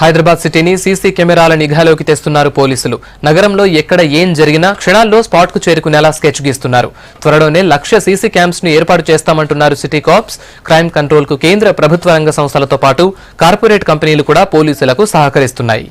హైదరాబాద్ సిటీని సీసీ కెమెరాల నిఘాలోకి తెస్తున్నారు పోలీసులు. నగరంలో ఎక్కడ ఏం జరిగినా క్షణాల్లో స్పాట్ కు చేరుకునేలా స్కెచ్ గీస్తున్నారు. త్వరలోనే 1,00,000 సీసీ క్యామ్స్ ను ఏర్పాటు చేస్తామంటున్నారు సిటీ కాప్స్. క్రైమ్ కంట్రోల్ కు కేంద్ర ప్రభుత్వ రంగ సంస్థలతో పాటు కార్పొరేట్ కంపెనీలు కూడా పోలీసులకు సహకరిస్తున్నాయి.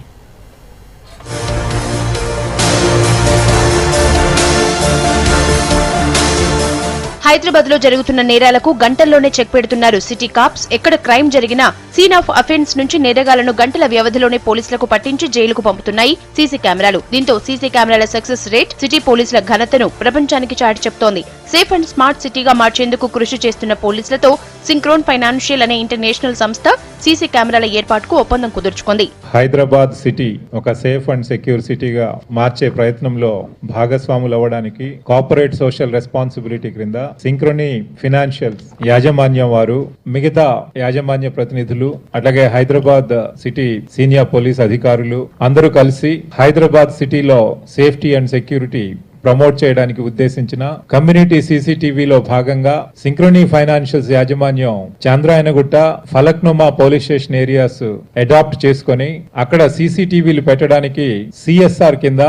హైదరాబాద్ లో జరుగుతున్న నేరాలకు గంటల్లోనే చెక్ పెడుతున్నారు సిటీ కాప్స్. ఎక్కడ క్రైమ్ జరిగినా సీన్ ఆఫ్ అఫెన్స్ నుంచి నేరగాళ్లను గంటల వ్యవధిలోనే పోలీసులకు పట్టించి జైలుకు పంపుతున్నాయి సీసీ కెమెరాలు. దీంతో సీసీ కెమెరాల సక్సెస్ రేట్ సిటీ పోలీసుల ఘనతను ప్రపంచానికి చాటి చెప్తోంది. సేఫ్ అండ్ స్మార్ట్ సిటీగా మార్చేందుకు కృషి చేస్తున్న పోలీసులతో సింక్రోన్ ఫైనాన్షియల్ అనే ఇంటర్నేషనల్ సంస్థ సీసీ కెమెరాల ఏర్పాటుకు ఒప్పందం కుదుర్చుకుంది. హైదరాబాద్ సిటీ ఒక సేఫ్ అండ్ సెక్యూర్ సిటీగా మార్చే ప్రయత్నంలో భాగస్వాములు అవ్వడానికి కార్పొరేట్ సోషల్ రెస్పాన్సిబిలిటీ క్రింద సింక్రోనీ ఫైనాన్షియల్స్ యాజమాన్యం వారు, మిగతా యాజమాన్య ప్రతినిధులు, అట్లాగే హైదరాబాద్ సిటీ సీనియర్ పోలీస్ అధికారులు అందరూ కలిసి హైదరాబాద్ సిటీలో సేఫ్టీ అండ్ సెక్యూరిటీ ప్రమోట్ చేయడానికి ఉద్దేశించిన కమ్యూనిటీ సీసీటీవీలో భాగంగా సింక్రోనీ ఫైనాన్షియల్స్ యాజమాన్యం Chandrayangutta, Falaknuma police station areas adopt చేసుకుని అక్కడ సీసీటీవీలు పెట్టడానికి సిఎస్ఆర్ కింద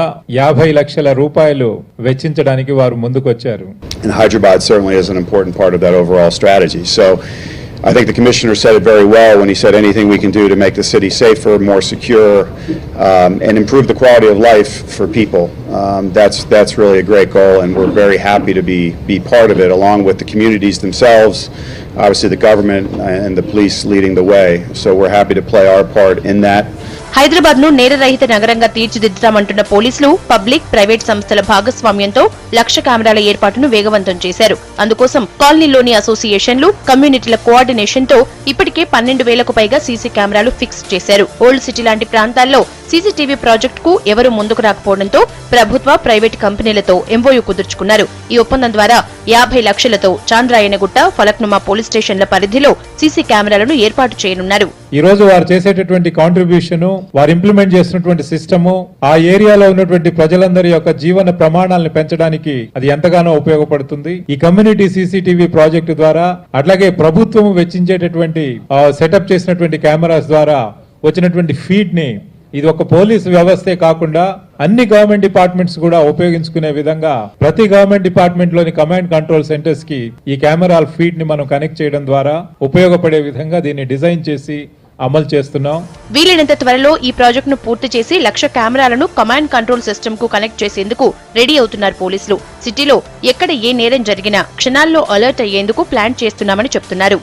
50 లక్షల రూపాయలు వెచ్చించడానికి వారు ముందుకొచ్చారు. Hyderabad certainly is an important part of that overall strategy. So I think the Commissioner said it very well when he said anything we can do to make the city safer, more secure, and improve the quality of life for people. That's really a great goal, and we're very happy to be part of it, along with the communities themselves, obviously the government and the police leading the way. So we're happy to play our part in that. Hyderabad ను నేరరహిత నగరంగా తీర్చిదిద్దుతామంటున్న పోలీసులు public, private సంస్థల భాగస్వామ్యంతో 1,00,000 కెమెరాల ఏర్పాటును వేగవంతం చేశారు. అందుకోసం కాలనీలోని అసోసియేషన్లు, కమ్యూనిటీల కోఆర్డినేషన్ తో ఇప్పటికే 12,000కు పైగా సీసీ కెమెరాలు ఫిక్స్ చేశారు. ఓల్డ్ సిటీ లాంటి ప్రాంతాల్లో సీసీటీవీ ప్రాజెక్టుకు ఎవరూ ముందుకు రాకపోవడంతో ప్రభుత్వ, ప్రైవేట్ కంపెనీలతో ఎంఓయూ కుదుర్చుకున్నారు. ఈ ఒప్పందం ద్వారా 50 లక్షలతో చాంద్రాయనగుట్ట, ఫలక్నుమా పోలీస్ స్టేషన్ల పరిధిలో సీసీ కెమెరాలను ఏర్పాటు చేయనున్నారు. ఈ రోజు వారు చేసేటటువంటి కాంట్రిబ్యూషన్, వారు ఇంప్లిమెంట్ చేసినటువంటి సిస్టము ఆ ఏరియాలో ఉన్నటువంటి ప్రజలందరి యొక్క జీవన ప్రమాణాలను పెంచడానికి అది ఎంతగానో ఉపయోగపడుతుంది. ఈ కమ్యూనిటీ సీసీటీవీ ప్రాజెక్టు ద్వారా, అట్లాగే ప్రభుత్వం వెచ్చించేటటువంటి సెటప్ చేసినటువంటి కెమెరాస్ ద్వారా వచ్చినటువంటి ఫీడ్ ని ఇది ఒక పోలీసు వ్యవస్థే కాకుండా అన్ని గవర్నమెంట్ డిపార్ట్మెంట్స్ కూడా ఉపయోగించుకునే విధంగా ప్రతి గవర్నమెంట్ డిపార్ట్మెంట్ లోని కమాండ్ కంట్రోల్ సెంటర్స్ కి ఈ కెమెరాల ఫీడ్ ని మనం కనెక్ట్ చేయడం ద్వారా ఉపయోగపడే విధంగా దీన్ని డిజైన్ చేసి అమలు చేస్తున్నాం. వీలైనంత త్వరలో ఈ ప్రాజెక్టును పూర్తి చేసి 1,00,000 కెమెరాలను కమాండ్ కంట్రోల్ సిస్టమ్ కు కనెక్ట్ చేసేందుకు రెడీ అవుతున్నారు పోలీసులు. సిటీలో ఎక్కడ ఏ నేరం జరిగినా క్షణాల్లో అలర్ట్ అయ్యేందుకు ప్లాన్ చేస్తున్నామని చెప్తున్నారు.